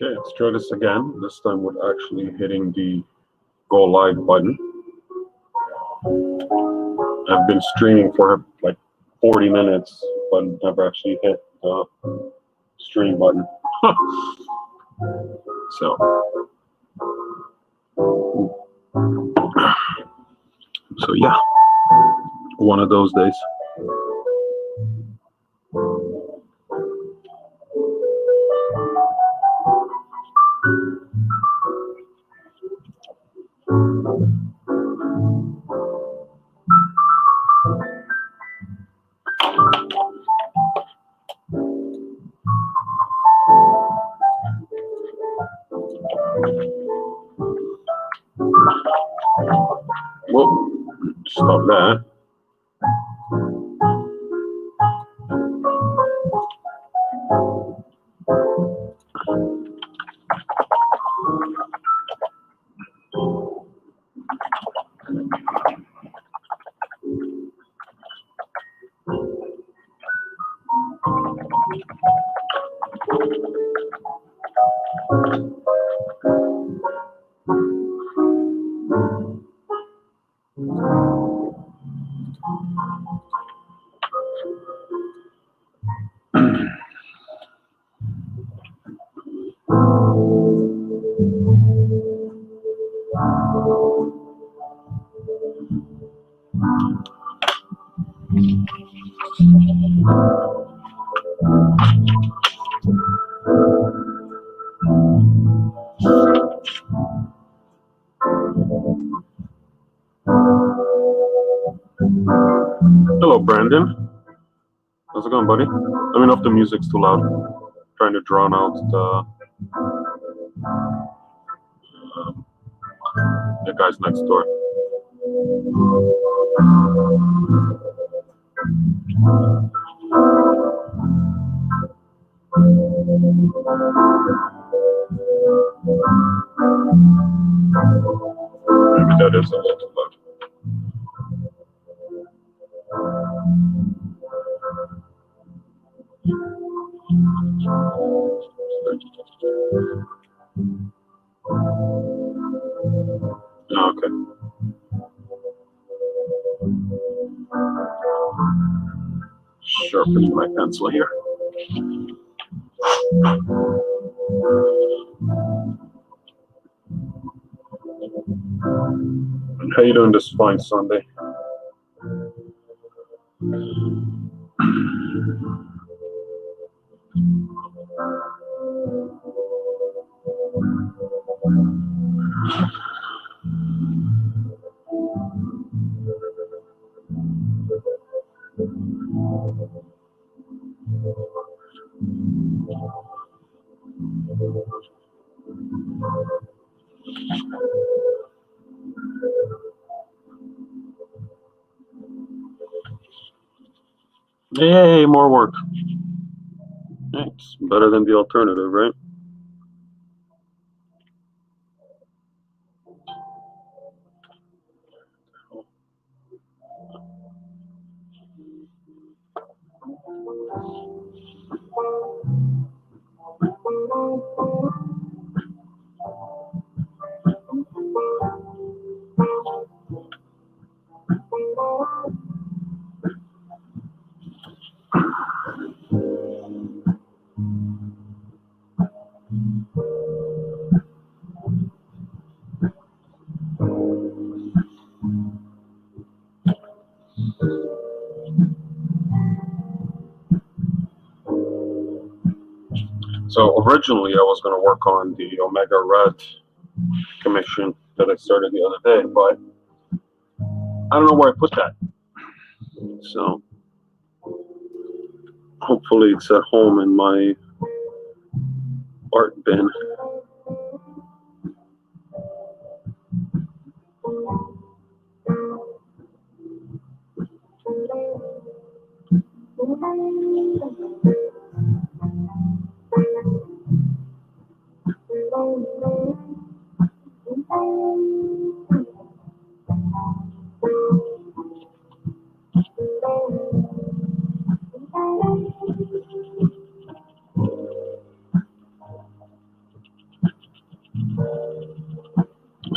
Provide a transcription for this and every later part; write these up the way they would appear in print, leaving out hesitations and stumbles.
Okay, let's try this again. This time with actually hitting the go live button. I've been streaming for like 40 minutes, but never actually hit the stream button. So yeah, one of those days. Whoa, stop that. Hello, Brandon. How's it going, buddy? Let me know if the music's too loud. I'm trying to drown out the guys next door. Maybe that is a little too loud. Okay. Sharpen my pencil here. How you doing this fine Sunday? Yay, more work. It's better than the alternative, right? So originally I was going to work on the Omega Red commission that I started the other day, but I don't know where I put that. So hopefully it's at home in my art bin.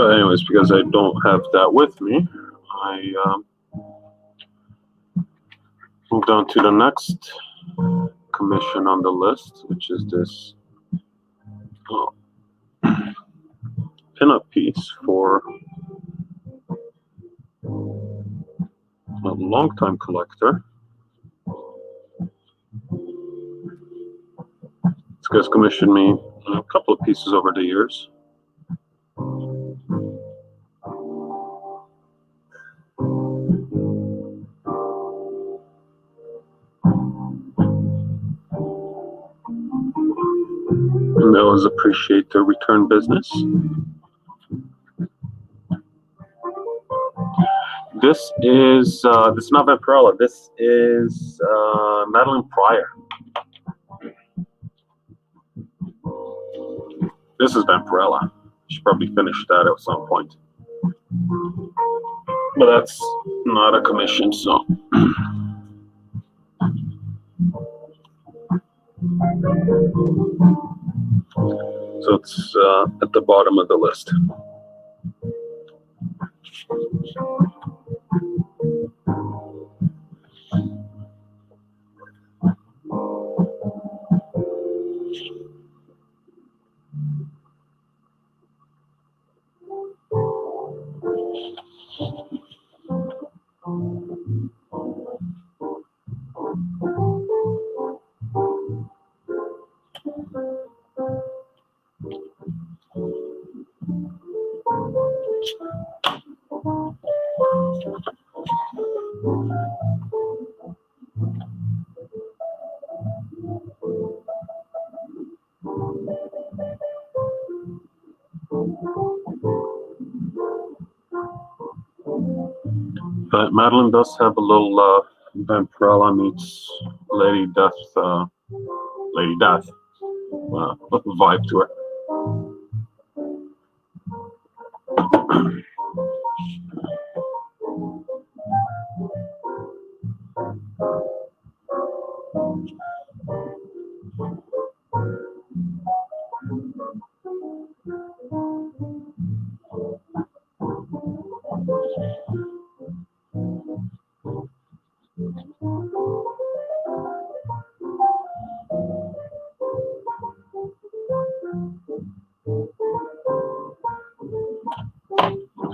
Anyways, because I don't have that with me, I moved on to the next commission on the list, which is this pinup piece for a longtime collector. This guy's commissioned me a couple of pieces over the years. And I always appreciate the return business. This is not Vampirella. This is Madeline Pryor. This is Vampirella. Should probably finish that at some point. But that's not a commission, so. So it's at the bottom of the list. But Madeline does have a little Vampirella meets Lady Death vibe to her.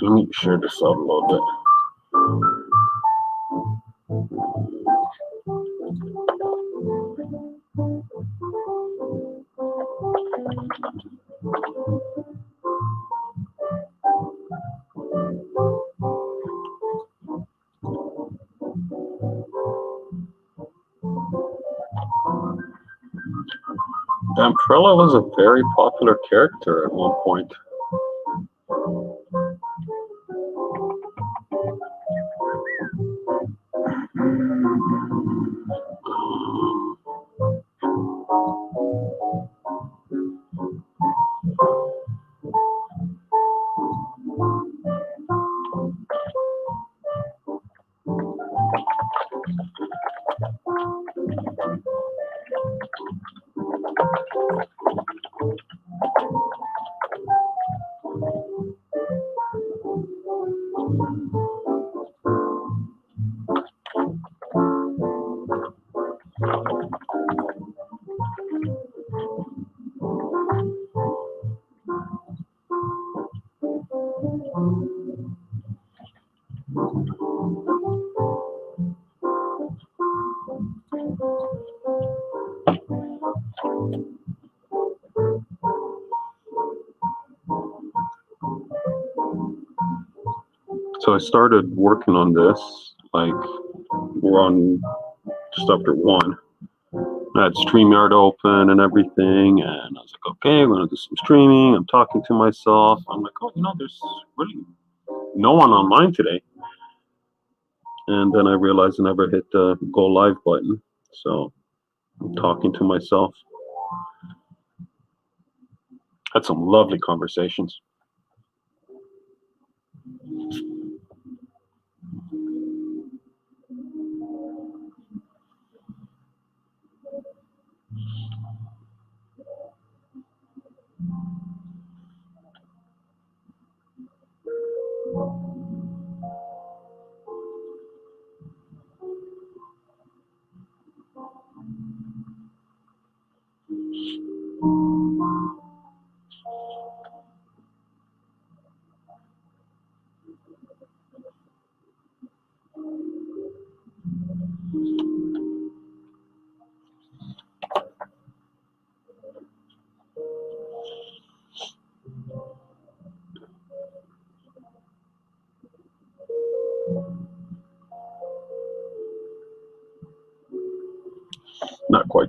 Let me share this out a little bit. Vampirella was a very popular character at one point. So I started working on this, like, we're on just after 1. I had StreamYard open and everything, and I was like, okay, we're gonna do some streaming. I'm talking to myself. I'm like, oh, there's really no one online today. And then I realized I never hit the go live button. So I'm talking to myself. Had some lovely conversations.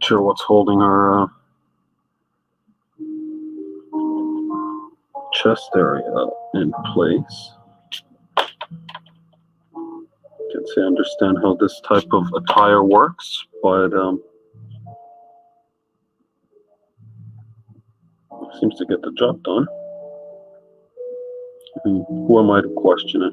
quite sure what's holding her chest area in place. Can't say I understand how this type of attire works, but seems to get the job done. Who am I to question it?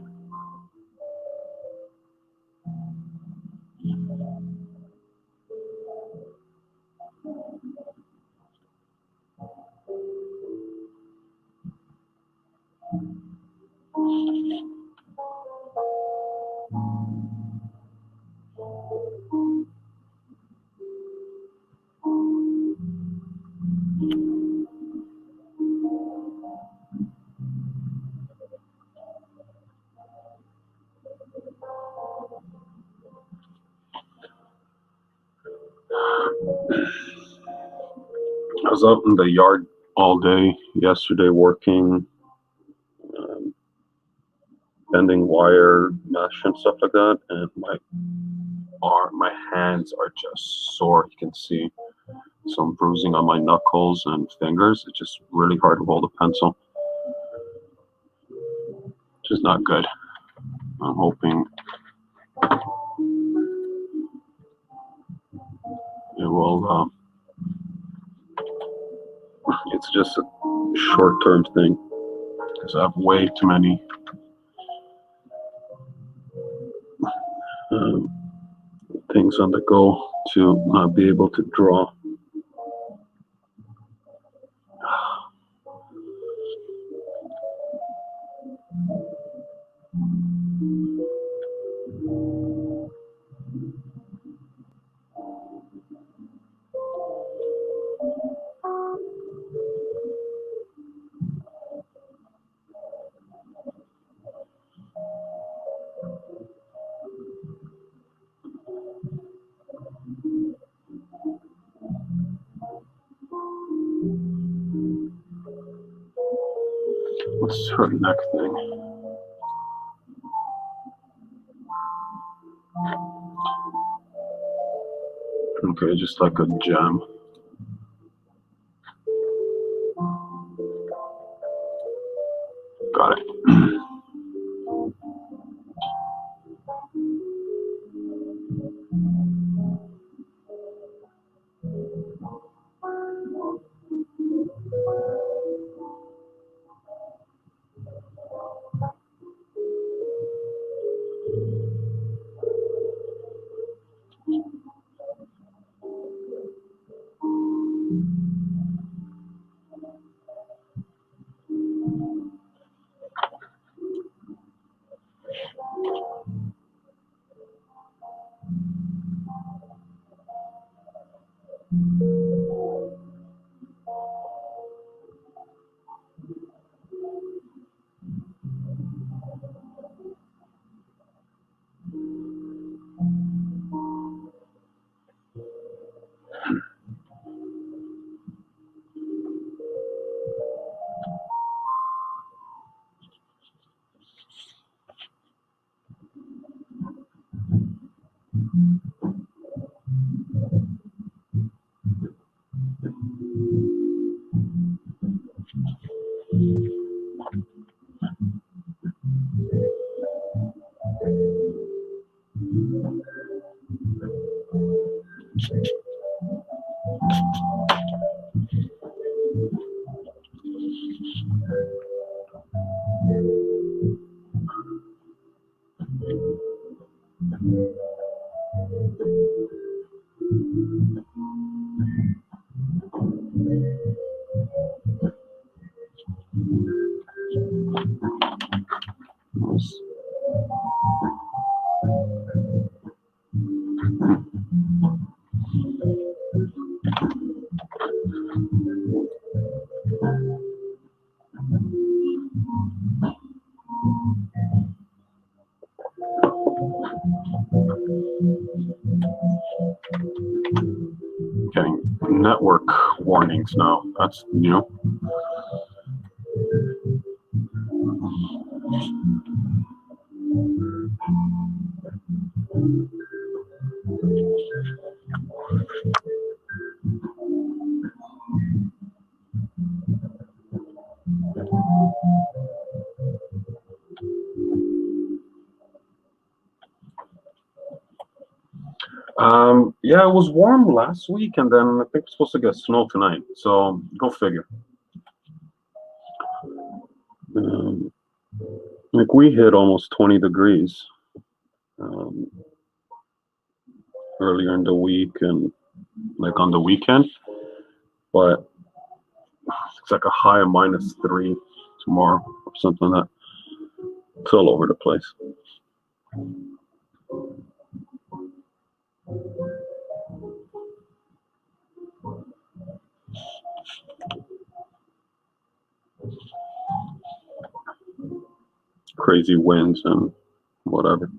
I was out in the yard all day yesterday working, bending wire mesh and stuff like that, and my hands are just sore. You can see some bruising on my knuckles and fingers. It's just really hard to hold a pencil, which is not good. I'm hoping it will. It's just a short-term thing because I have way too many things on the go to not be able to draw. What's her neck thing? Okay, just like a gem. Got it. Getting network warnings now. That's new. Yeah, it was warm last week, and then I think we're supposed to get snow tonight. So go figure. Um, like we hit almost 20 degrees um, earlier in the week and like on the weekend, but it's like a high of -3 tomorrow or something like that. It's all over the place. Crazy winds and whatever.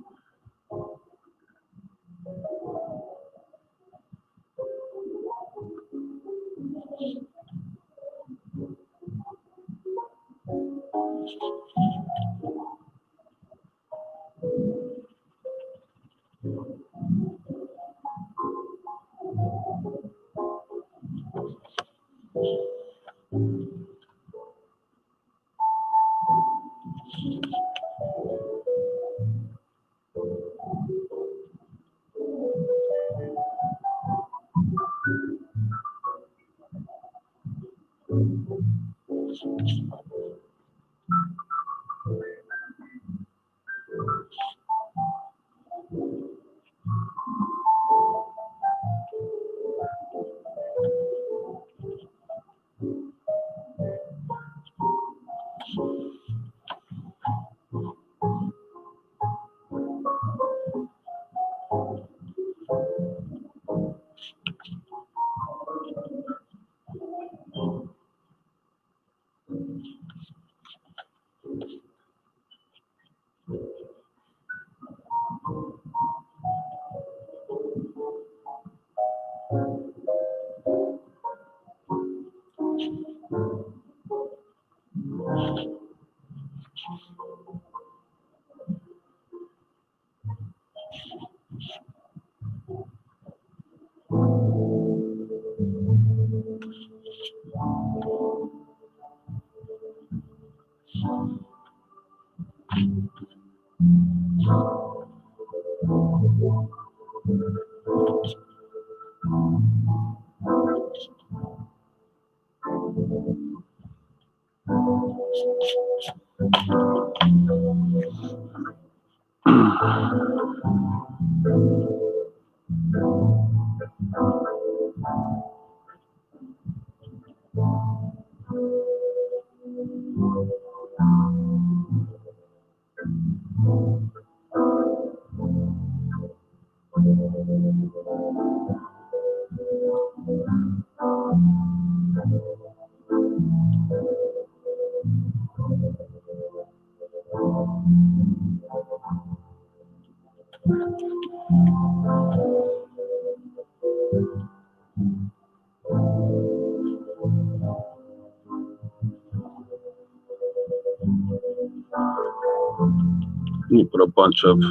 You put a bunch of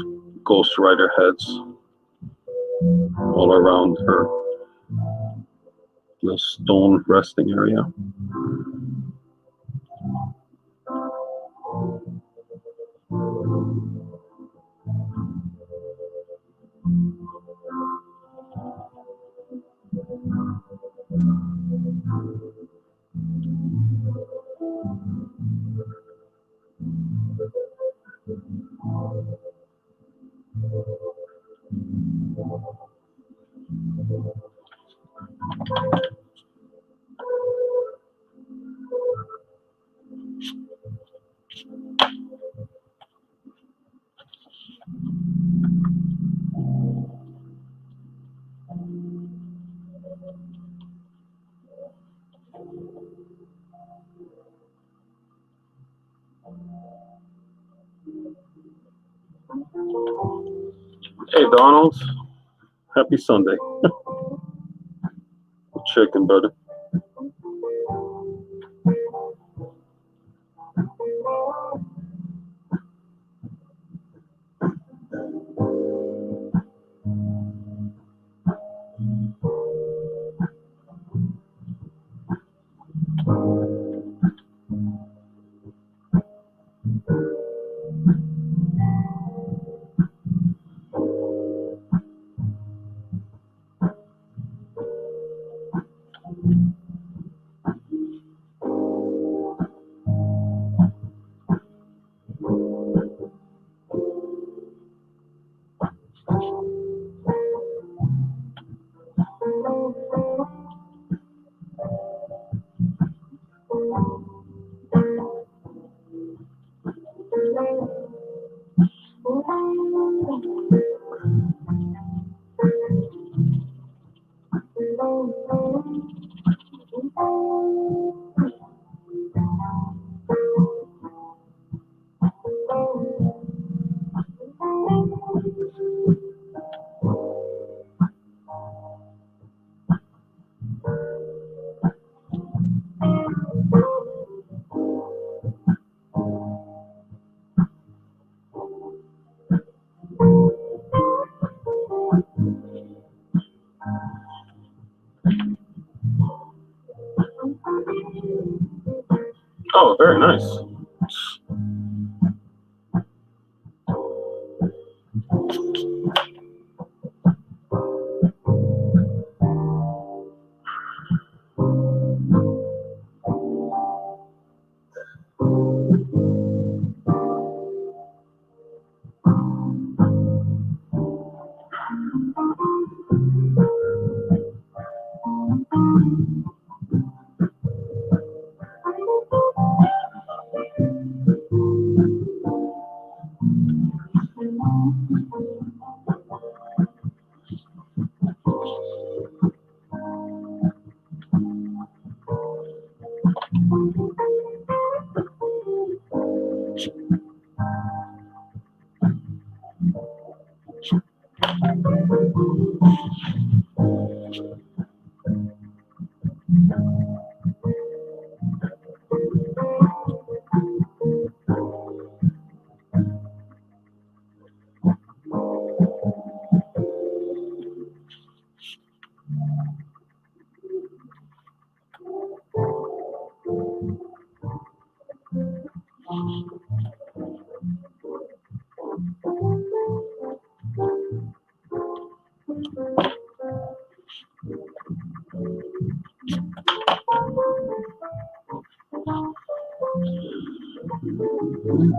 Ghost Rider heads all around her the stone resting area. Hey Donald, happy Sunday. Chicken, brother. Oh, very nice.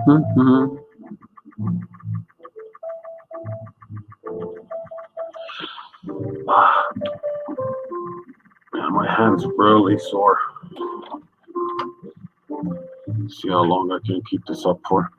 Mhm. Man, my hand's really sore. See how long I can keep this up for.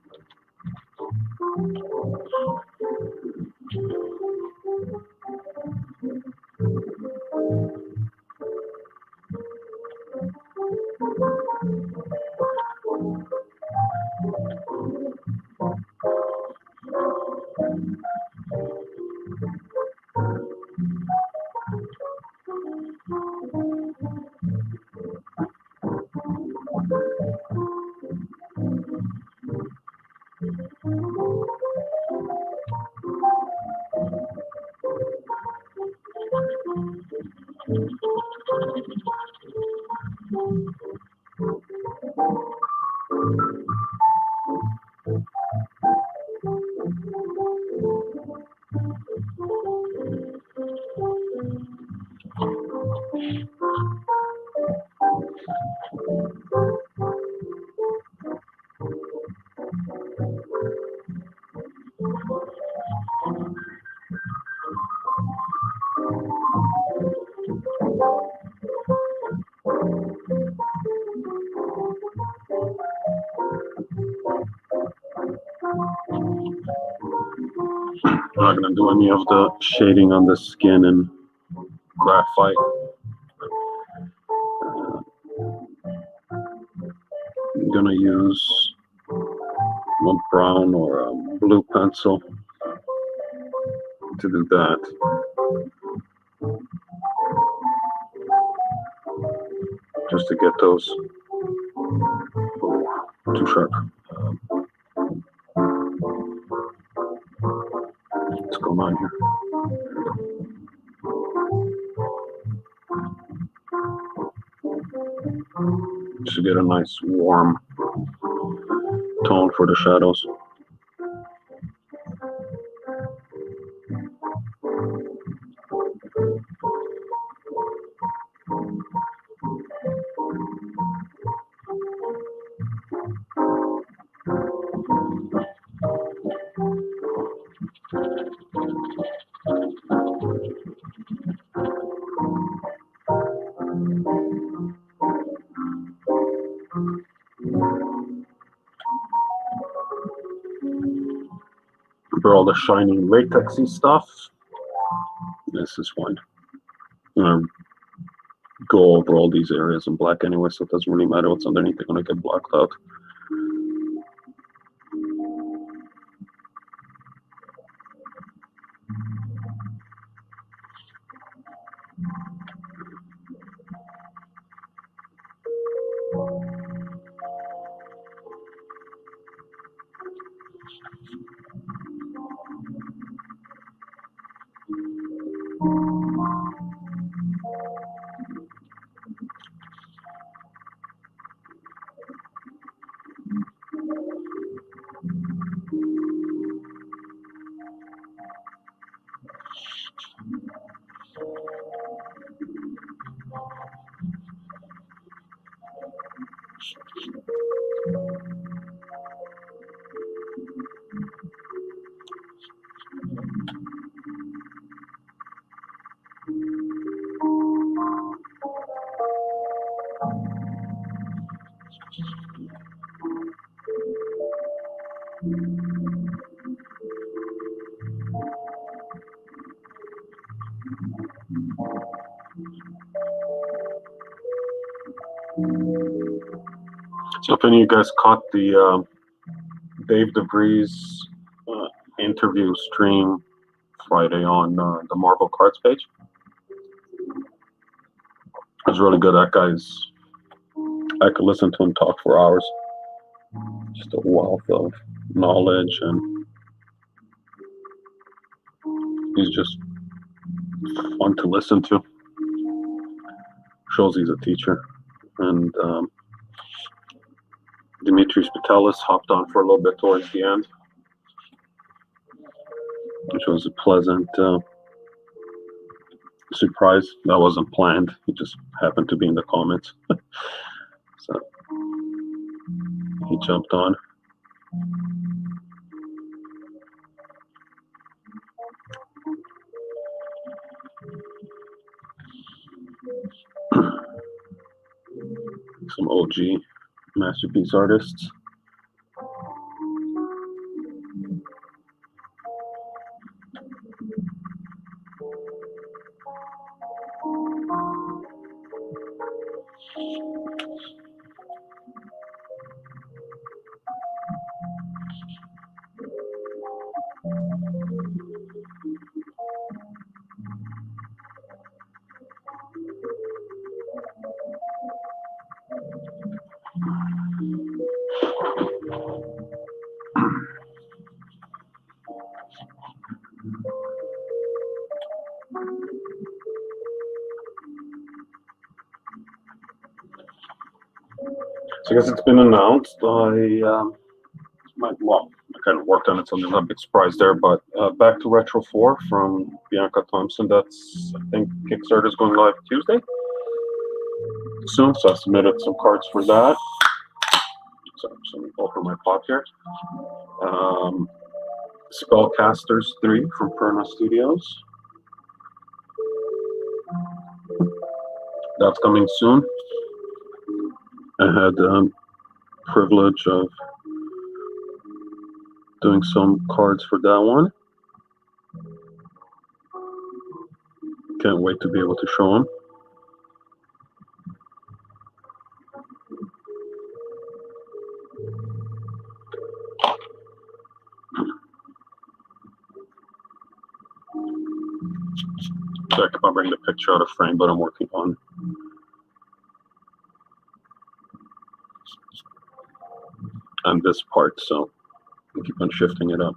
I'm not gonna do any of the shading on the skin and graphite. I'm gonna use a brown or a blue pencil to do that. Just to get those. Oh, too sharp. What's going on here? Just to get a nice warm tone for the shadows. For all the shiny latexy stuff, this is fine. I'm gonna go over all these areas in black anyway, so it doesn't really matter what's underneath. They're gonna get blocked out. So if any of you guys caught the Dave DeVries interview stream Friday on the Marvel Cards page, it was really good. That guy's, I could listen to him talk for hours. Just a wealth of knowledge, and he's just fun to listen to. Shows he's a teacher. And Dimitris Patelis hopped on for a little bit towards the end, which was a pleasant surprise. That wasn't planned. He just happened to be in the comments. So he jumped on. Some OG masterpiece artists. So I guess it's been announced. I kind of worked on it, so I'm not a big surprise there. But Back to Retro 4 from Bianca Thompson. That's, I think, Kickstarter is going live Tuesday soon. So I submitted some cards for that. So I'm just going to open my pot here. Spellcasters 3 from Perna Studios. That's coming soon. I had the privilege of doing some cards for that one. Can't wait to be able to show them. So I could bring the picture out of frame, but I'm working on this part, so I keep on shifting it up.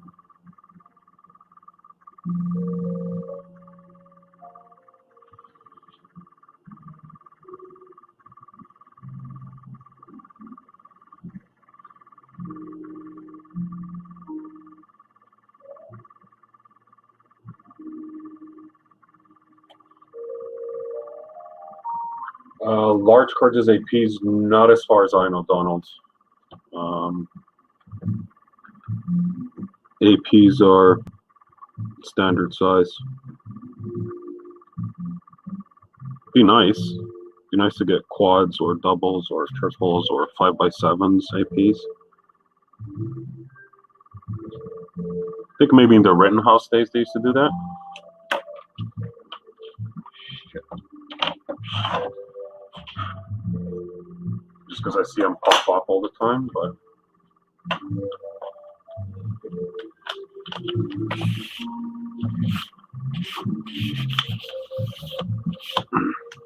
Large cards as APs, not as far as I know, Donald. APs are standard size. Be nice. Be nice to get quads or doubles or triples or 5x7s APs. I think maybe in the Rittenhouse days they used to do that. Just because I see them pop up all the time, but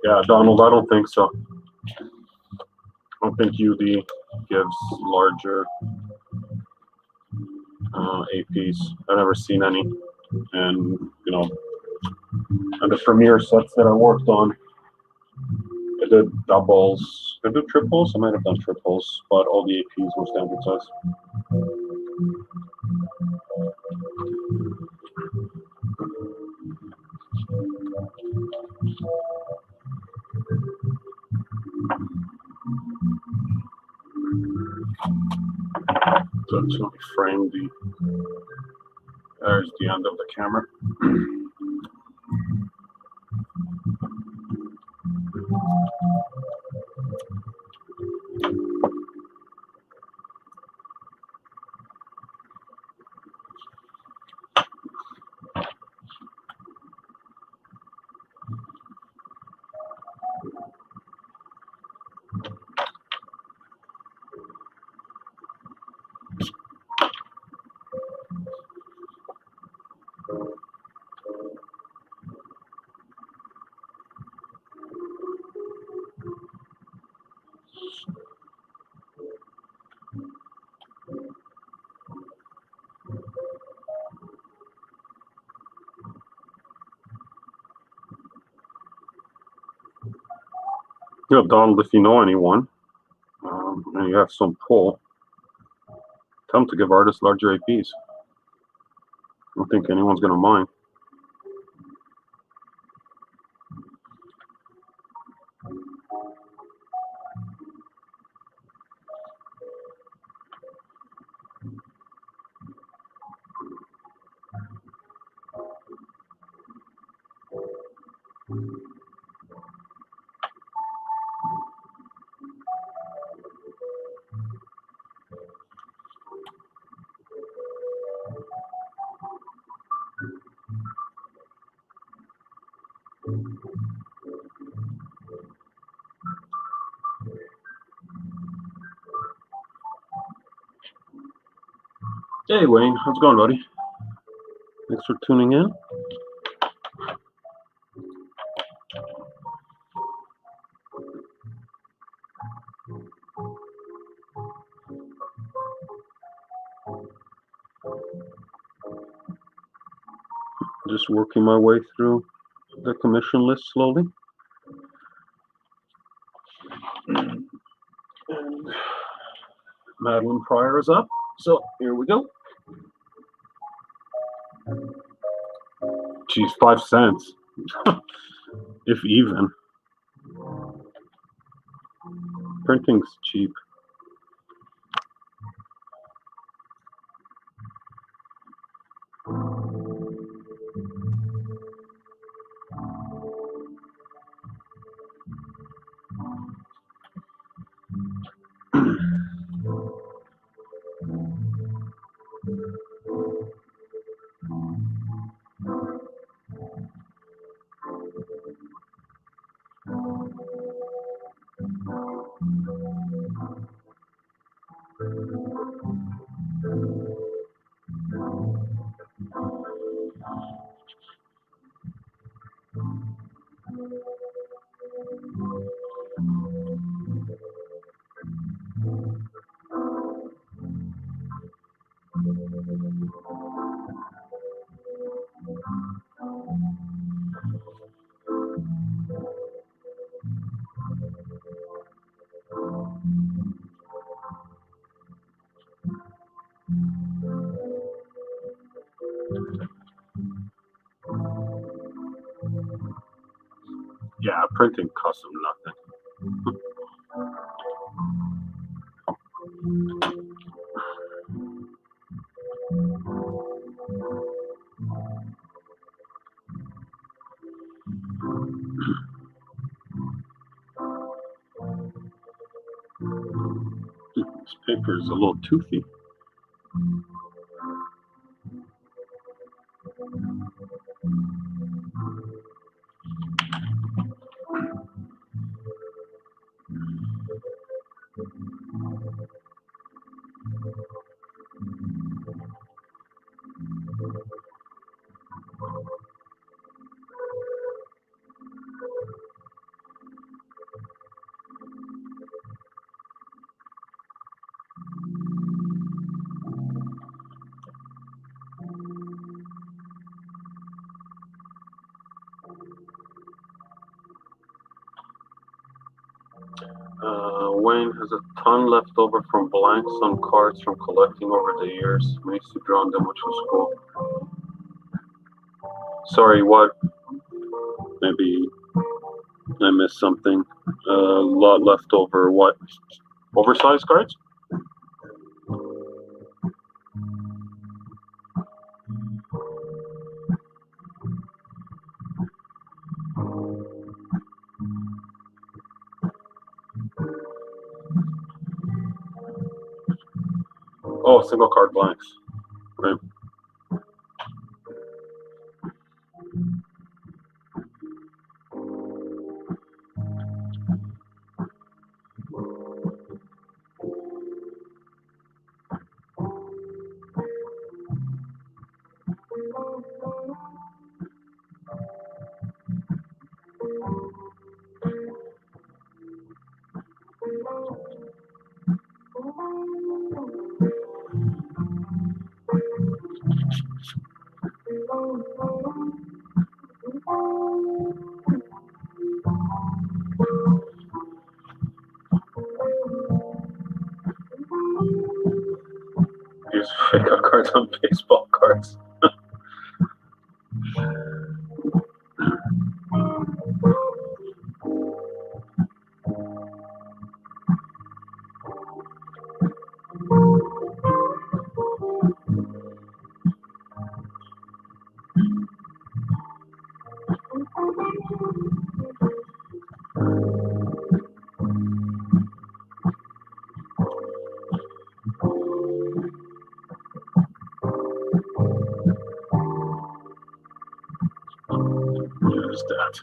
yeah, Donald, I don't think so. I don't think UD gives larger APs. I've never seen any. And, you know, and the Premiere sets that I worked on, I did doubles. I did triples. I might have done triples, but all the APs were standard size. So just let me frame there's the end of the camera. Yeah, Donald, if you know anyone and you have some pull, tell them to give artists larger APs. I don't think anyone's going to mind. Hey Wayne, how's it going, buddy? Thanks for tuning in. Just working my way through the commission list slowly. And Madeline Pryor is up, so here we go. Geez, 5 cents, if even. Printing's cheap. Yeah, printing costs them nothing. This paper is a little toothy. Wayne has a ton left over from blanks on cards from collecting over the years. I used to draw on them, which was cool. Sorry, what? Maybe I missed something. A lot left over. What? Oversized cards? Oh, single card blanks. Right. Use fake out cards on baseball cards. Use that.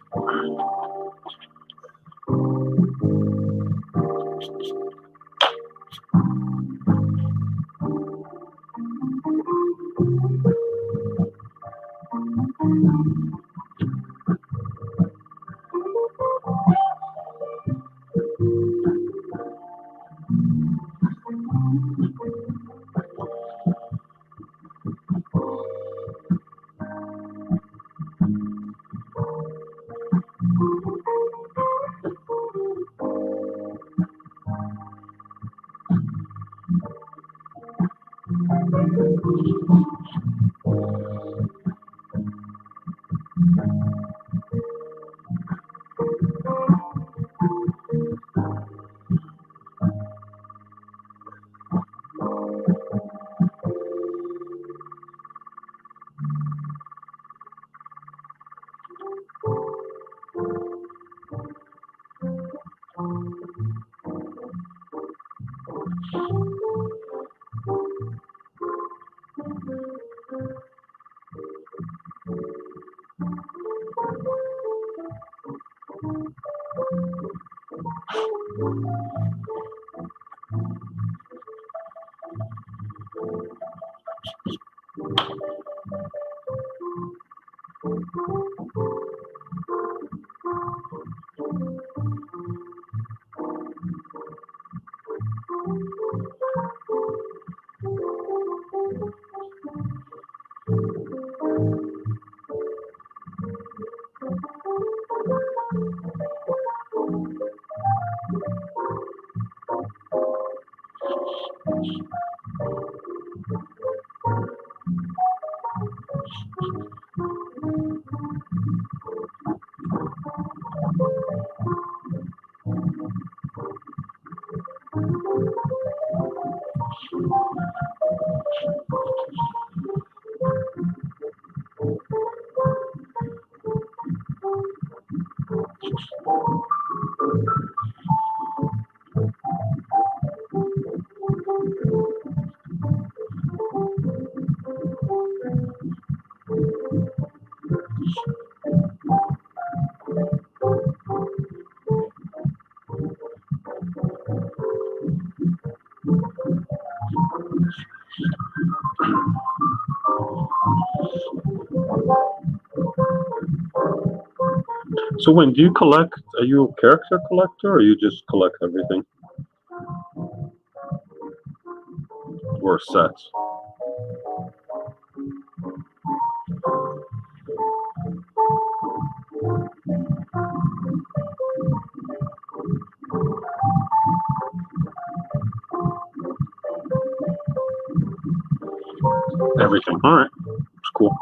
So when do you collect, are you a character collector or you just collect everything? Or sets? Everything. All right. It's cool.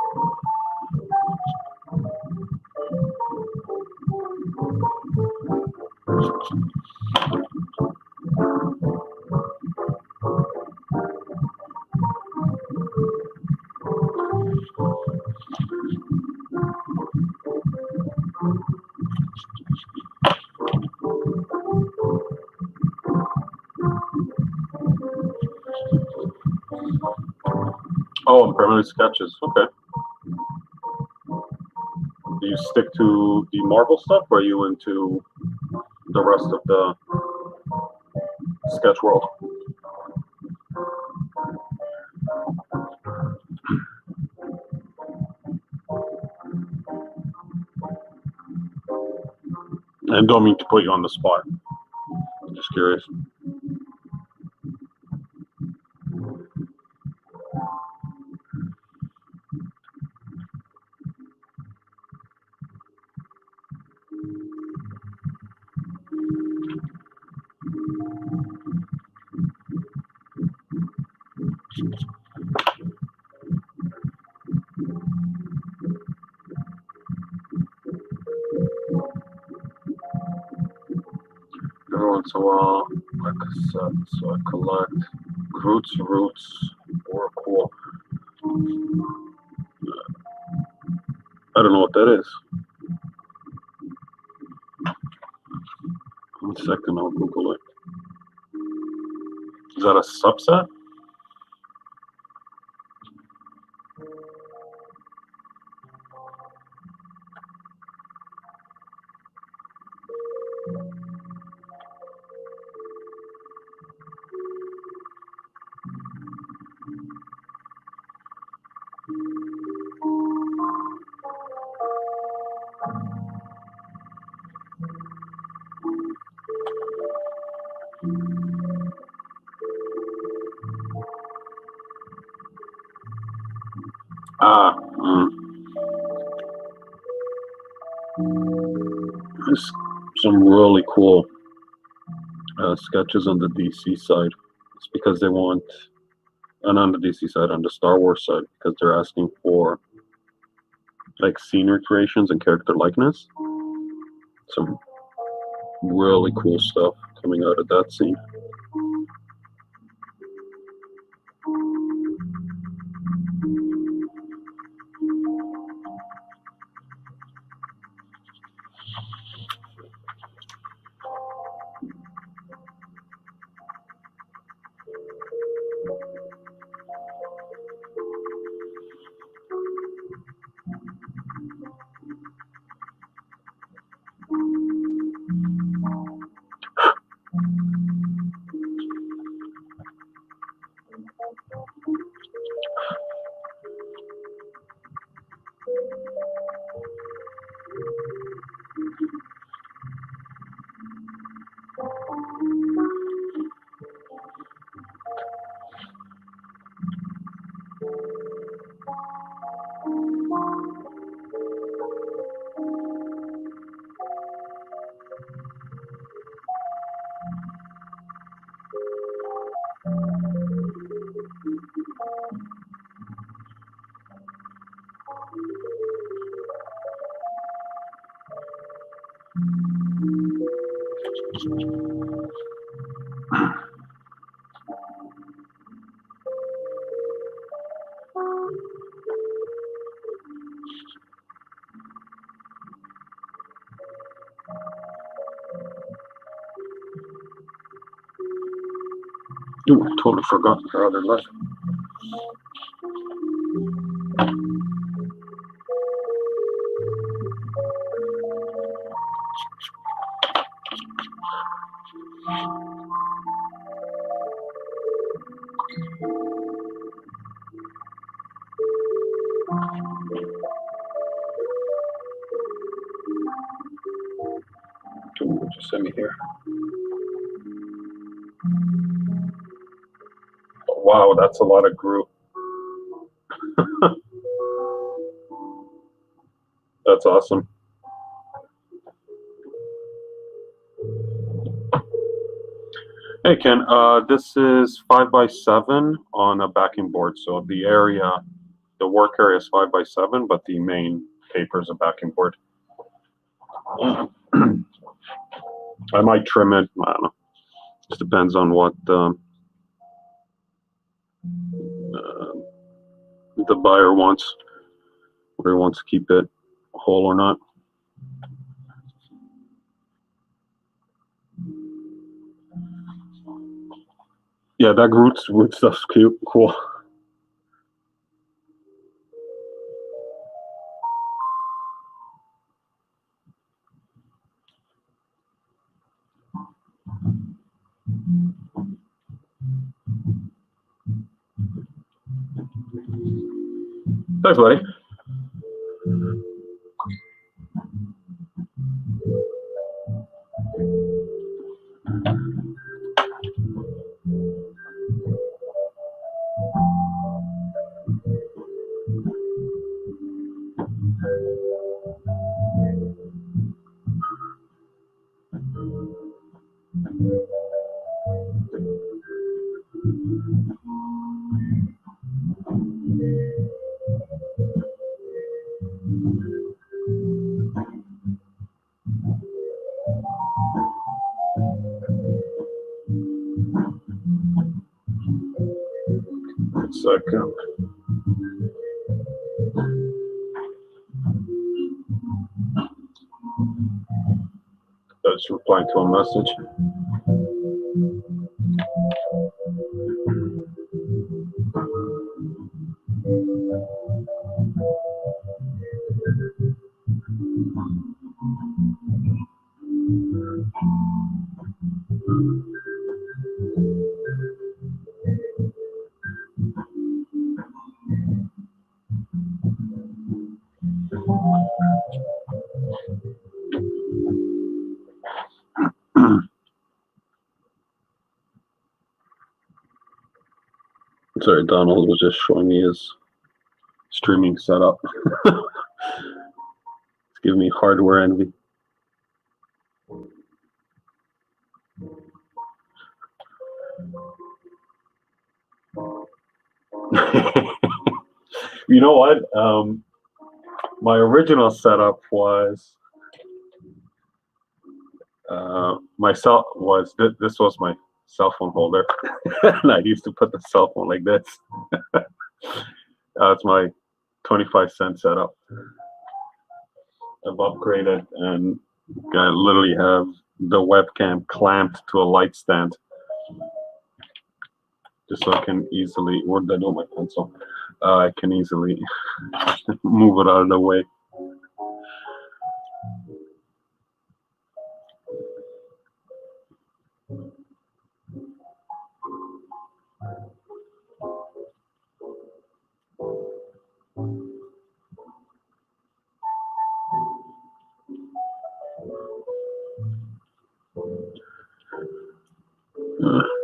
Oh, permanent sketches. Okay. Do you stick to the Marvel stuff, or are you into the rest of the sketch world? And don't mean to put you on the spot. Just curious. Every once in a while, like I said, so I collect roots, or cool. I don't know what that is. One second, I'll Google it. Is that a subset? Ah, there's some really cool sketches on the DC side. It's because they want, and on the DC side, on the Star Wars side, because they're asking for like scenery creations and character likeness. Some really cool stuff coming out of that scene. Ooh, I totally forgot her other leg. Just send me here. Oh, wow, that's a lot of group. That's awesome. Hey Ken, this is 5x7 on a backing board. So the area, the work area is 5x7, but the main paper is a backing board. I might trim it. I don't know. Just depends on what the buyer wants, whether he wants to keep it whole or not. Yeah, that root stuff's cute, cool. Thanks, buddy. Second. That's replying to a message. Sorry, Donald was just showing me his streaming setup. It's giving me hardware envy. You know what? My original setup was this was my cell phone holder, and I used to put the cell phone like this. That's my 25-cent setup. I've upgraded, and I literally have the webcam clamped to a light stand, just so I can easily. Where did I do my pencil? I can easily move it out of the way.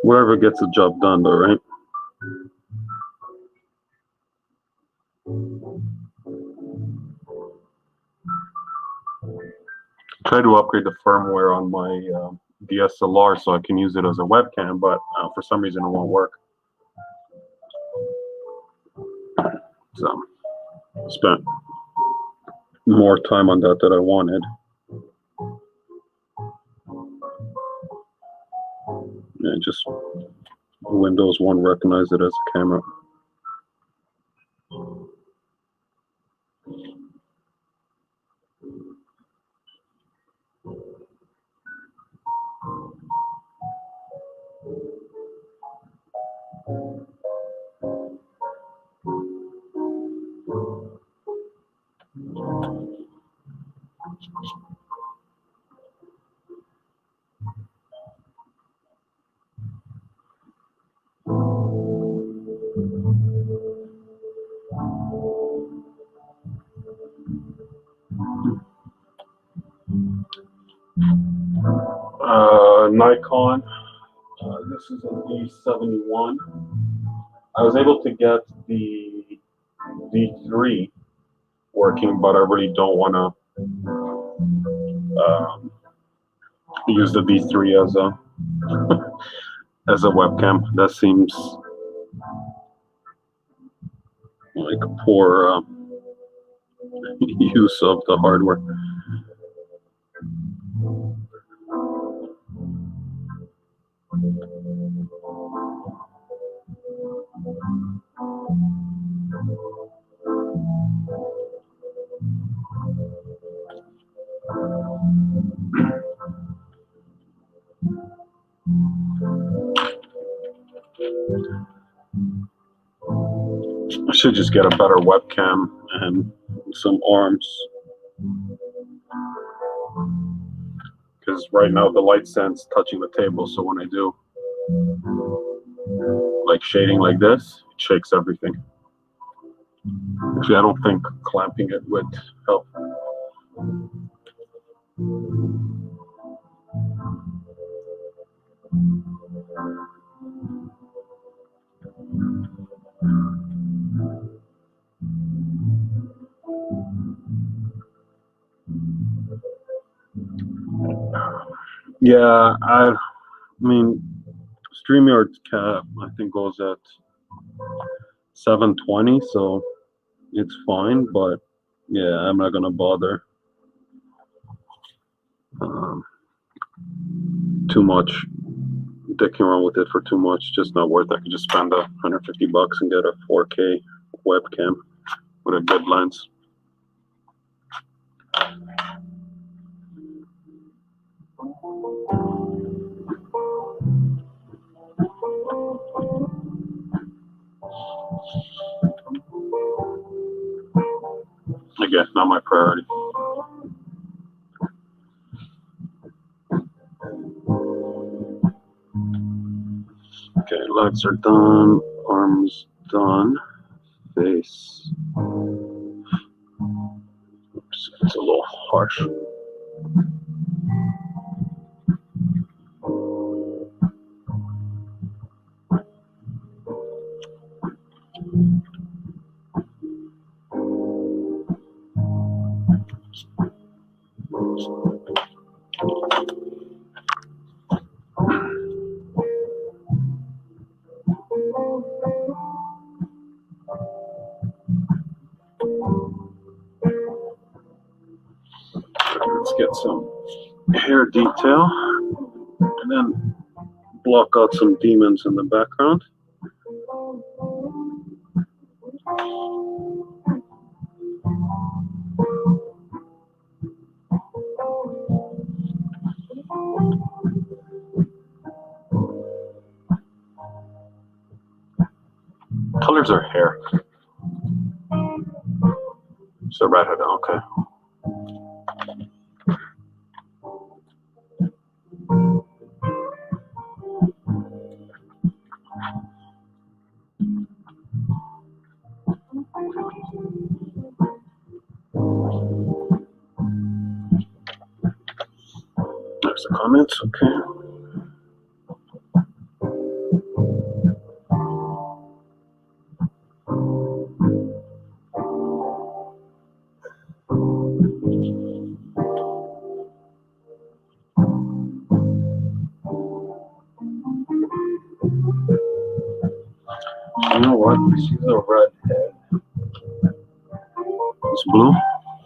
Whatever gets the job done, though, right? Try to upgrade the firmware on my DSLR so I can use it as a webcam, but for some reason it won't work. So spent more time on that than I wanted. And just Windows won't recognize it as a camera. Nikon. This is an E71. I was able to get the D3 working, but I really don't want to use the D3 as a as a webcam. That seems like a poor use of the hardware. I should just get a better webcam and some arms, because right now the light stand's touching the table, so when I do like shading like this, it shakes everything. Actually, I don't think clamping it would help. Yeah, I mean, StreamYard's cap I think goes at 720, so it's fine. But yeah, I'm not gonna bother um, too much, dicking around with it for too much. Just not worth it. I could just spend $150 and get a 4K webcam with a good lens. Again, not my priority. Okay, legs are done, arms done, face. Oops, it's a little harsh. Let's get some hair detail and then block out some demons in the background. Colors are hair. So redhead, okay. There's the comments, okay. You know what? Let's use a red head. It's blue?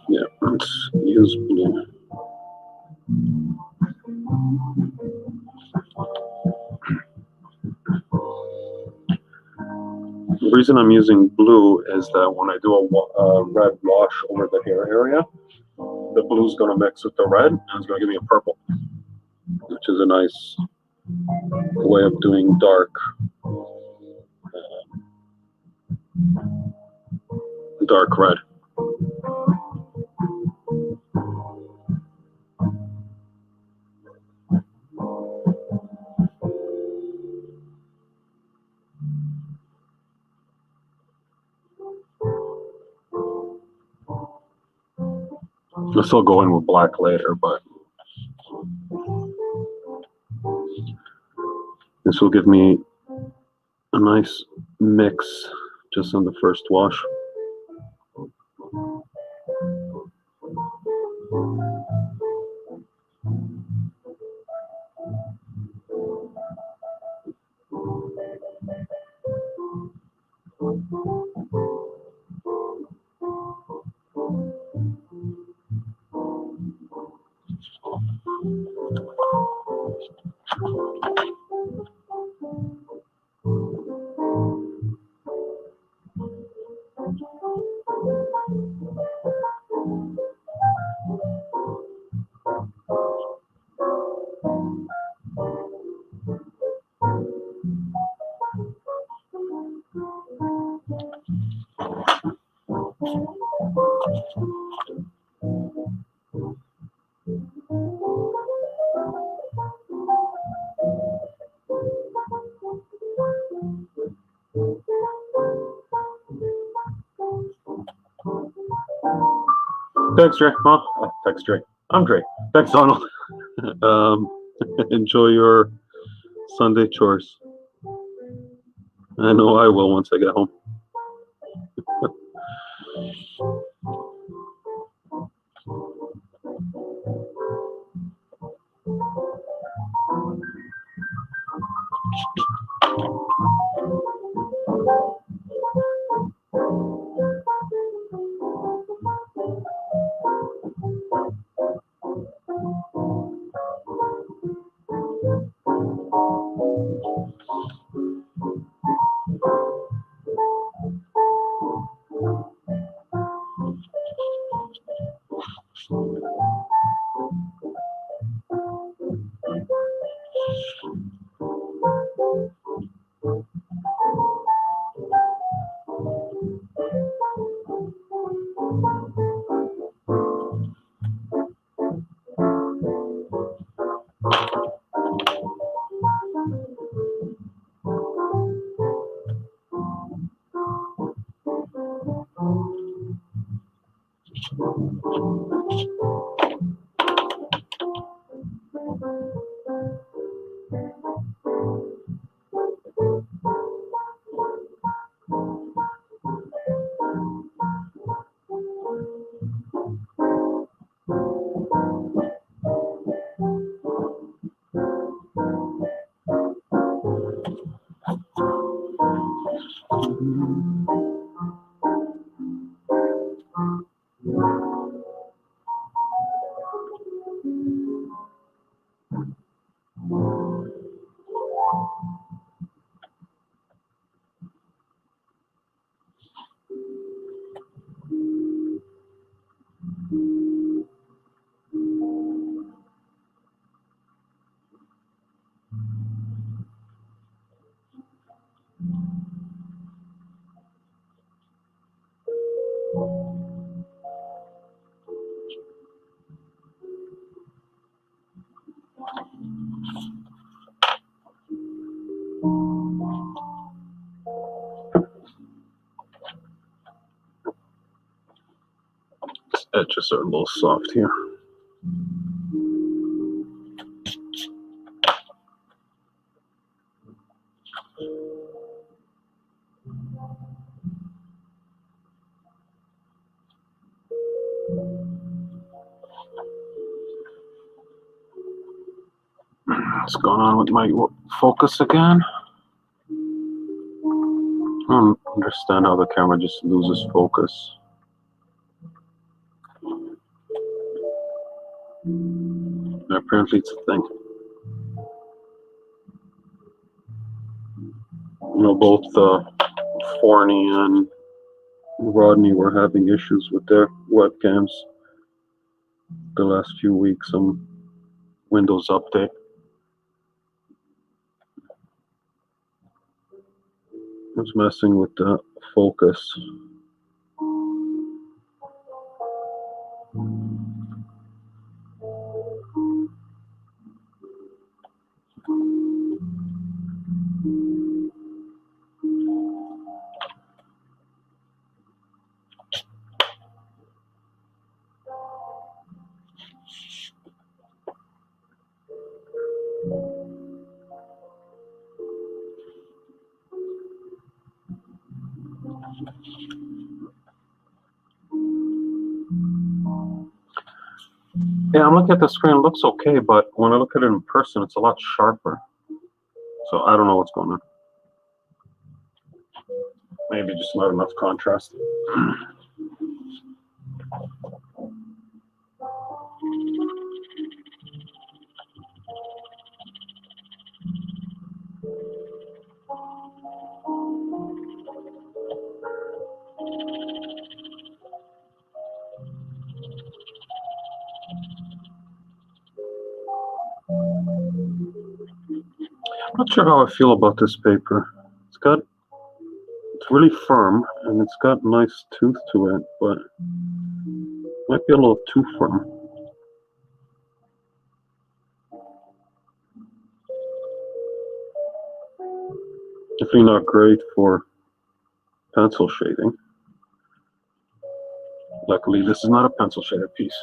Yeah, let's use blue. The reason I'm using blue is that when I do a red wash over the hair area, the blue's going to mix with the red and it's going to give me a purple, which is a nice way of doing dark red. I'll still go in with black later, but this will give me a nice mix just on the first wash. Thanks, Dre. Thanks, Dre. I'm Dre. Thanks, Donald. um, enjoy your Sunday chores. I know I will once I get home. These edges are a little soft here. What's going on with my focus again? I don't understand how the camera just loses focus. Apparently it's a thing. You know, both Forney and Rodney were having issues with their webcams the last few weeks. Some Windows update. It was messing with the focus. Yeah, I'm looking at the screen. It looks okay, but when I look at it in person, it's a lot sharper. So I don't know what's going on. Maybe just not enough contrast. I'm not sure how I feel about this paper. It's really firm and it's got nice tooth to it, but it might be a little too firm. Definitely not great for pencil shading. Luckily, this is not a pencil shaded piece.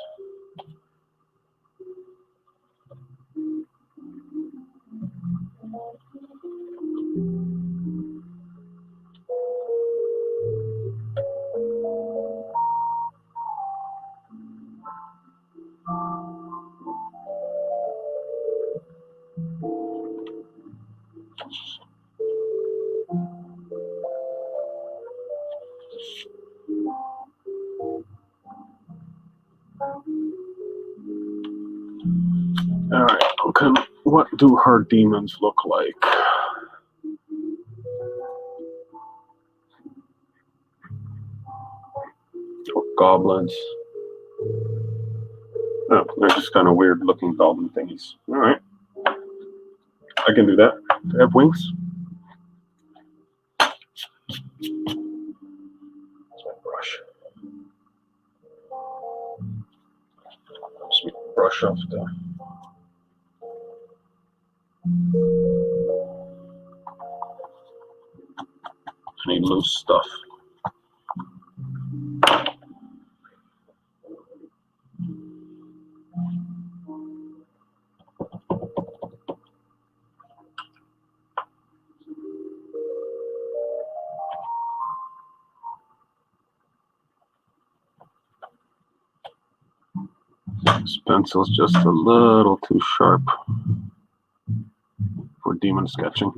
All right, okay. What do her demons look like? Or goblins? Oh, they're just kind of weird looking goblin thingies. All right, I can do that. They have wings. That's my brush. Just brush off the any loose stuff. This pencil's just a little too sharp for demon sketching.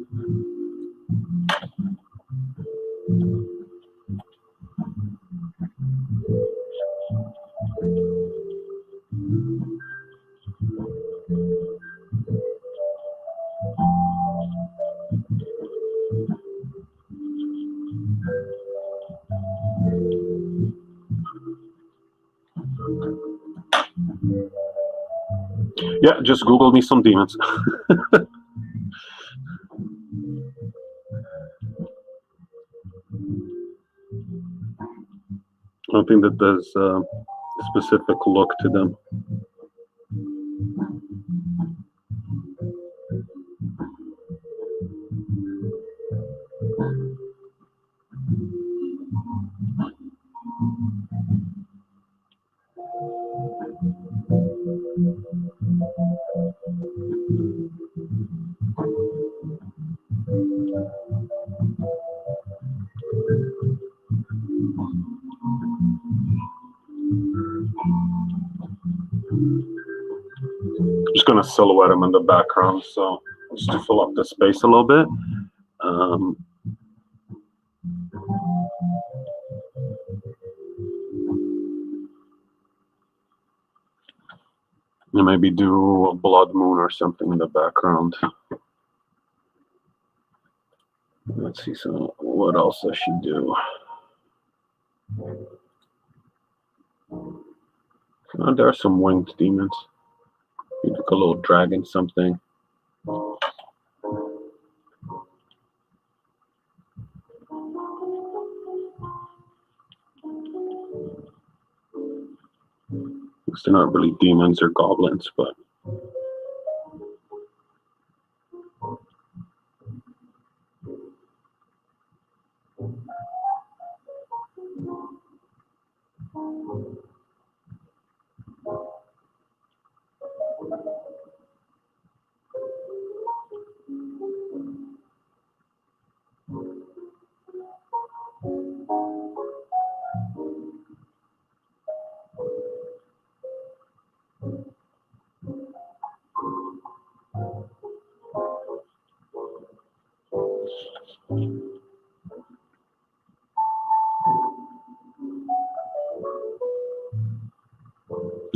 Yeah, just Google me some demons. I don't think that there's a specific look to them. I'm just gonna silhouette them in the background, so just to fill up the space a little bit. And maybe do a blood moon or something in the background. Let's see, so what else does she do? There are some winged demons. Maybe like a little dragon, something. They're not really demons or goblins, but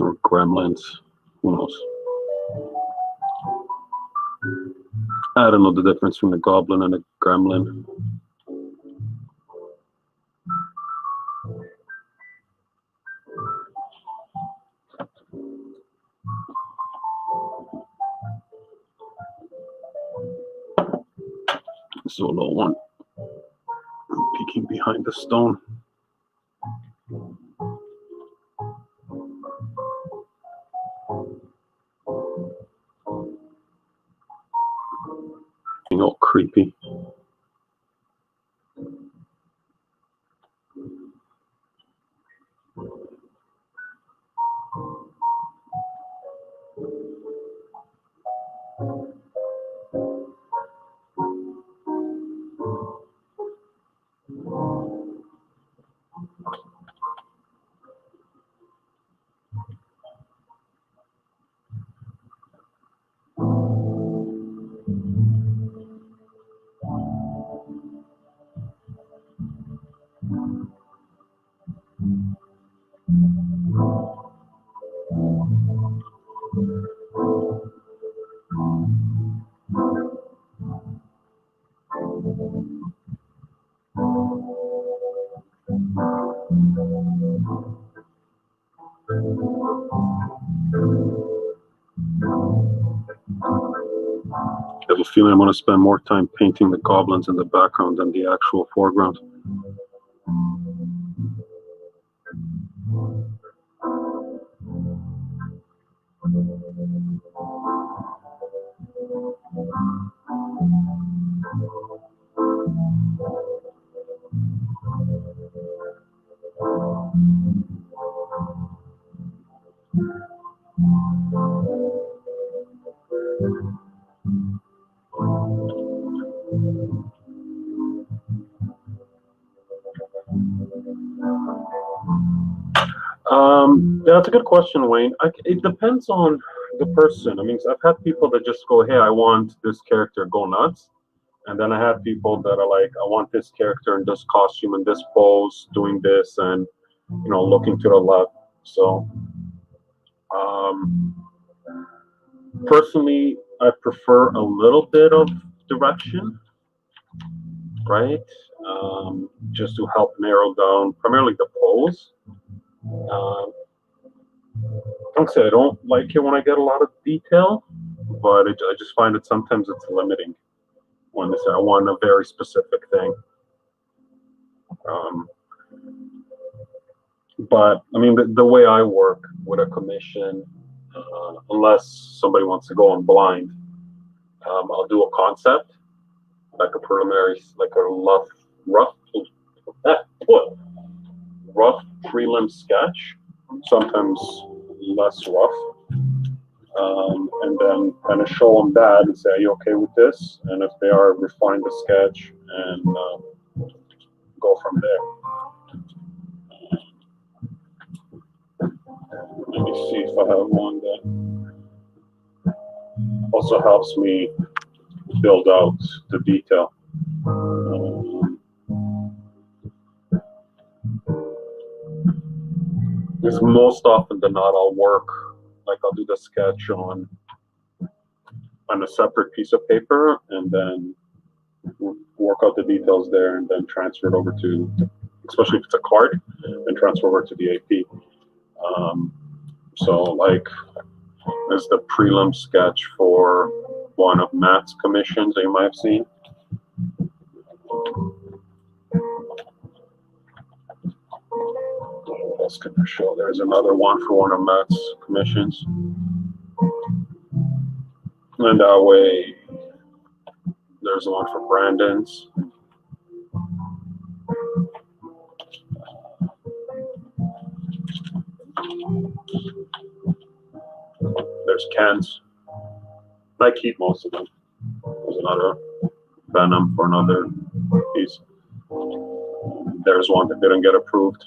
or gremlins. Who knows? I don't know the difference between a goblin and a gremlin. This is a little one peeking behind the stone. Being all creepy. feeling I'm going to spend more time painting the goblins in the background than the actual foreground. Yeah, that's a good question, Wayne. It depends on the person. I mean, I've had people that just go, "Hey, I want this character go nuts," and then I had people that are like, "I want this character in this costume and this pose, doing this, and looking to the left." So, um, personally, I prefer a little bit of direction, right? Just to help narrow down primarily the pose. Uh, Don't say I don't like it when I get a lot of detail, but I just find that sometimes it's limiting when they say I want a very specific thing. Um, but I mean, the way I work with a commission, unless somebody wants to go on blind, I'll do a concept, like a preliminary, like a rough, rough prelim sketch, sometimes less rough. And then kind of show them that and say, "Are you okay with this?" And if they are, refine the sketch and go from there. Let me see if I have one that also helps me build out the detail. Because most often than not, I'll work, like I'll do the sketch on a separate piece of paper and then work out the details there and then transfer it over to, especially if it's a card, and transfer over to the AP. So like, there's the prelim sketch for one of Matt's commissions that you might have seen. What else can I show? There's another one for one of Matt's commissions. And that way, there's one for Brandon's. There's Ken's. I keep most of them. There's another Venom for another piece. There's one that didn't get approved.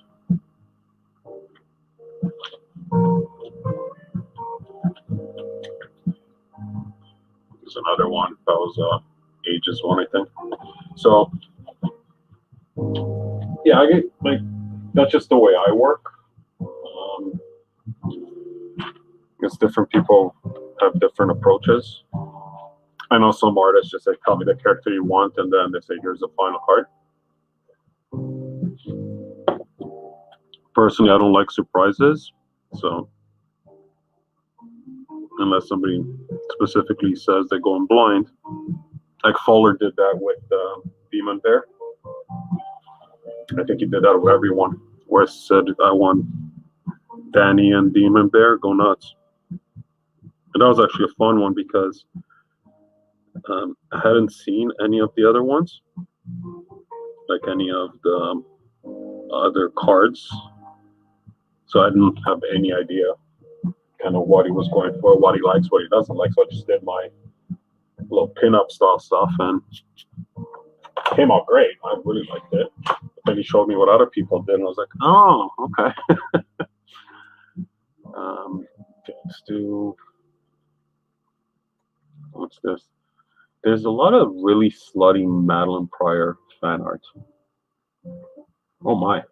There's another one that was Ages one, I think. So yeah, I get like that's just the way I work. Because different people have different approaches. I know some artists just say, "Tell me the character you want," and then they say, "Here's the final card." Personally, I don't like surprises, so unless somebody specifically says they're going blind, like Fowler did that with Demon Bear. I think he did that with everyone, where he said, "I want Danny and Demon Bear, go nuts." And that was actually a fun one because I hadn't seen any of the other ones, like any of the other cards, so I didn't have any idea kind of what he was going for, what he likes, what he doesn't like. So I just did my little pin-up style stuff, and it came out great. I really liked it. But then he showed me what other people did, and I was like, "Oh, okay." Let's do, what's this? There's a lot of really slutty Madeline Pryor fan art. Oh my.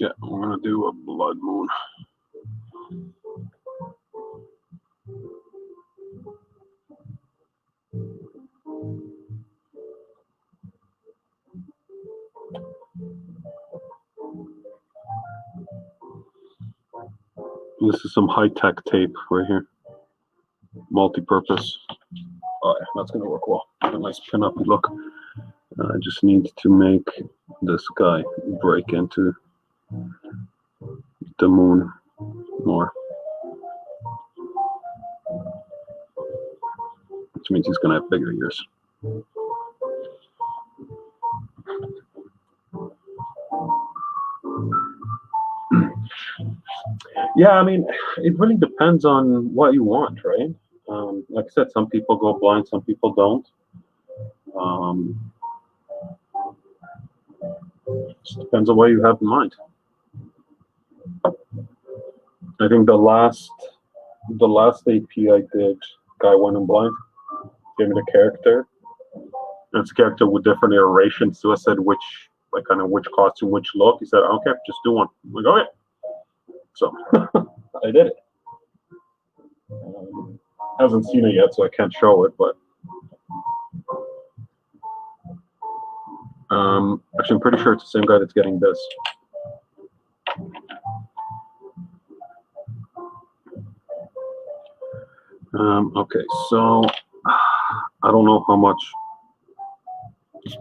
Yeah, we're gonna do a blood moon. This is some high-tech tape right here, multi-purpose. Oh yeah, that's gonna work well. A nice pin-up look. I just need to make this guy break into the moon more, which means he's gonna have bigger ears. Yeah, I mean, it really depends on what you want, right? Like I said, some people go blind, some people don't. Just depends on what you have in mind. I think the last AP I did, guy went in blind, gave me the character. And it's a character with different iterations. So I said which, like, kind of which costume, which look. He said, okay, just do one. I'm like, okay. So I did it. Hasn't seen it yet, so I can't show it, but actually, I'm pretty sure it's the same guy that's getting this. Okay, so I don't know how much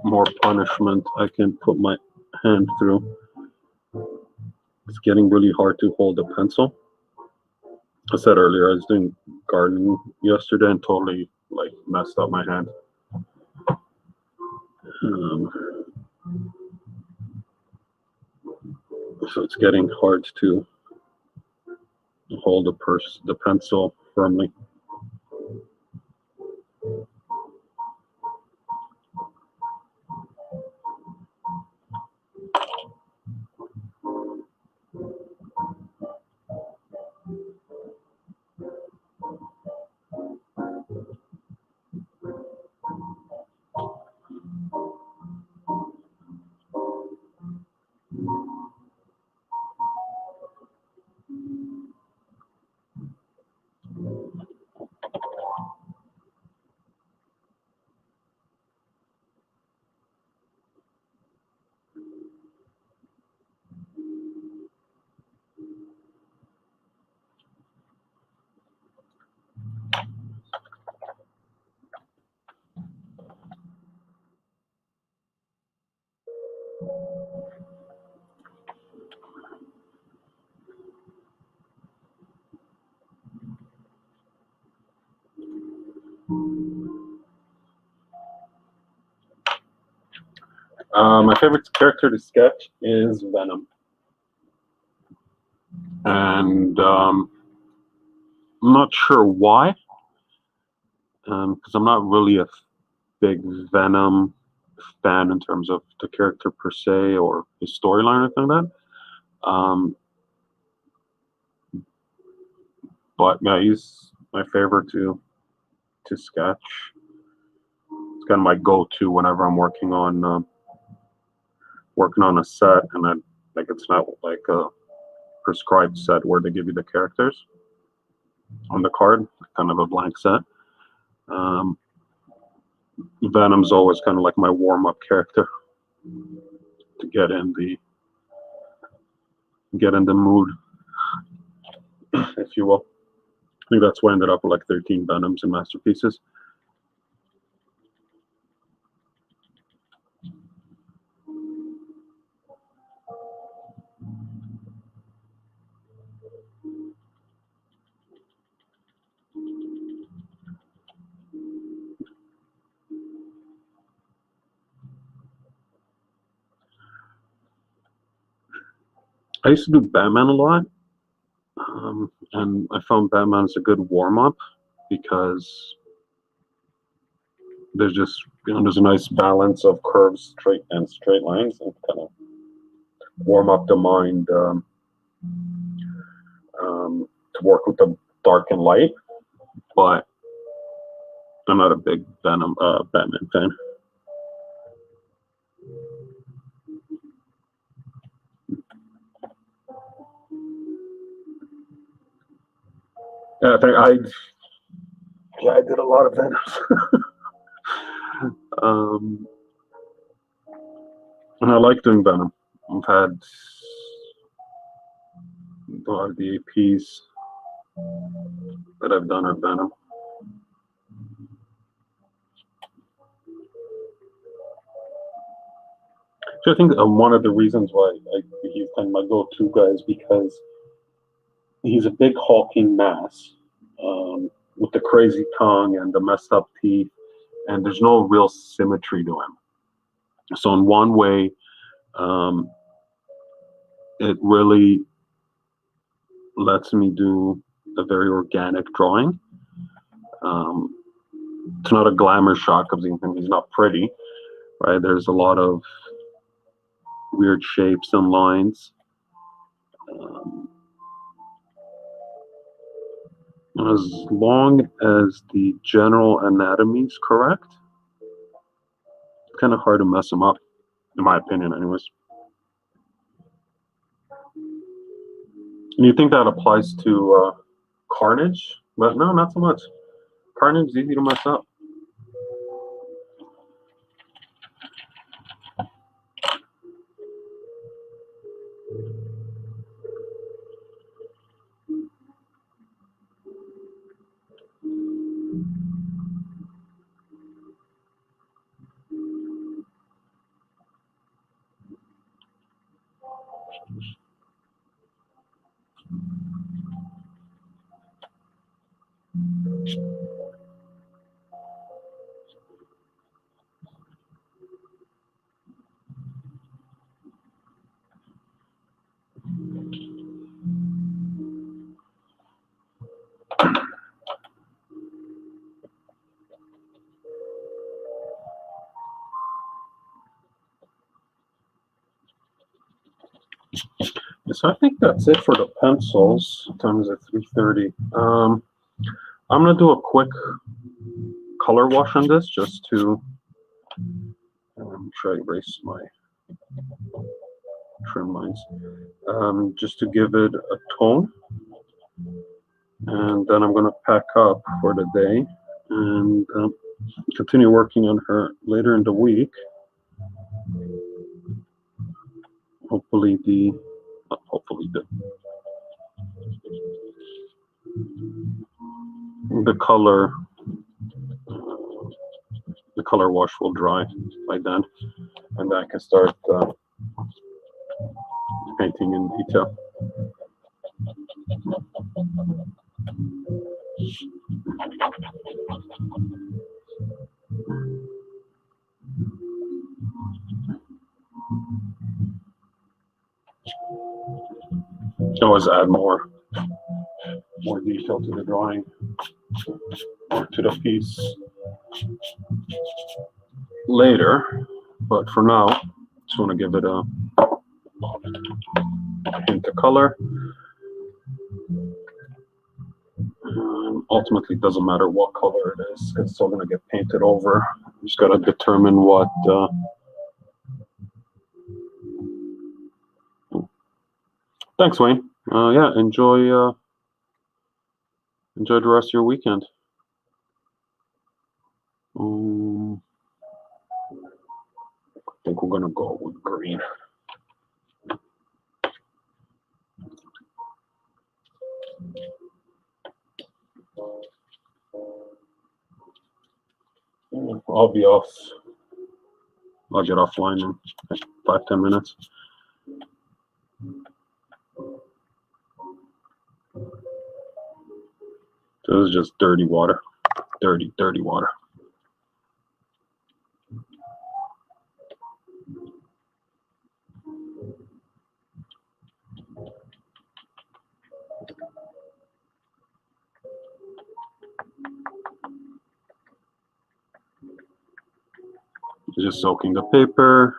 more punishment I can put my hand through. It's getting really hard to hold a pencil. I said earlier I was doing gardening yesterday and totally like messed up my hand. So it's getting hard to hold the pencil firmly. My favorite character to sketch is Venom. And I'm not sure why, because I'm not really a big Venom fan in terms of the character per se or his storyline or anything like that. But yeah, he's my favorite to sketch. It's kind of my go-to whenever I'm working on a set, and then like it's not like a prescribed set where they give you the characters on the card, kind of a blank set. Venom's always kind of like my warm-up character to get in the mood, if you will. I think that's why I ended up with like 13 Venoms and masterpieces. I used to do Batman a lot, and I found Batman is a good warm-up because there's just there's a nice balance of curves, straight lines, and kind of warm up the mind to work with the dark and light. But I'm not a big Batman fan. Yeah, I did a lot of Venoms. um, and I like doing Venom. I've had a lot of the APs that I've done are Venom. So I think one of the reasons why he's kind of my go-to guy is because he's a big hulking mass with the crazy tongue and the messed up teeth, and there's no real symmetry to him. So in one way, um, it really lets me do a very organic drawing. Um, it's not a glamour shot because he's not pretty, right? There's a lot of weird shapes and lines. Um, as long as the general anatomy is correct, it's kind of hard to mess him up, in my opinion, anyways. And you think that applies to Carnage, but no, not so much. Carnage is easy to mess up. So I think that's it for the pencils. Time is at 3:30. I'm gonna do a quick color wash on this just to try to erase my trim lines, just to give it a tone. And then I'm gonna pack up for the day and continue working on her later in the week. Hopefully the color the color wash will dry by then, and I can start painting in detail. Always add more detail to the drawing or to the piece later, but for now, just want to give it a hint of color. Ultimately, it doesn't matter what color it is; it's still going to get painted over. You just got to determine what. Thanks, Wayne. Yeah, enjoy the rest of your weekend. I think we're gonna go with green. I'll be off. I'll get offline in 5-10 minutes. So this is just dirty water. Dirty water. Just soaking the paper.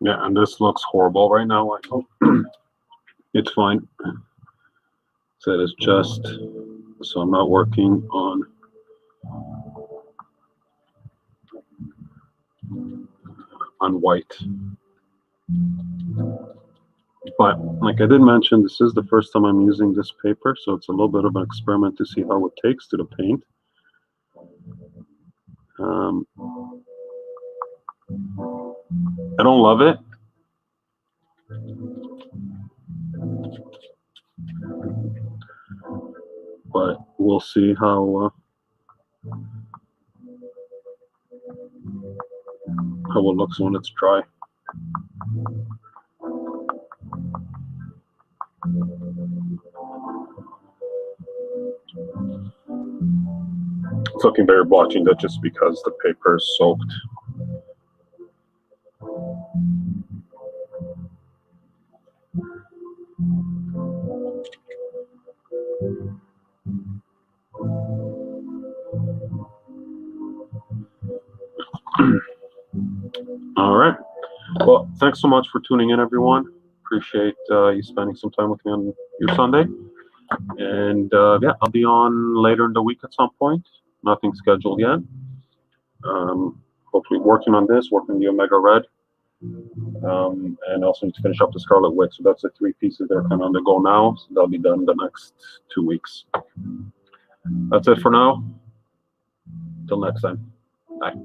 Yeah, and this looks horrible right now. I know. It's fine. So it's just, so I'm not working on white. But like I did mention, this is the first time I'm using this paper, so it's a little bit of an experiment to see how it takes to the paint. I don't love it. But we'll see how it looks when it's dry. It's looking very blotchy, that's just because the paper is soaked. All right. Well, thanks so much for tuning in, everyone. Appreciate you spending some time with me on your Sunday. And yeah, I'll be on later in the week at some point. Nothing scheduled yet. Hopefully working on this, working the Omega Red. And also need to finish up the Scarlet Witch. So that's the 3 pieces that are kind of on the go now. So they'll be done the next 2 weeks. That's it for now. Till next time. Bye.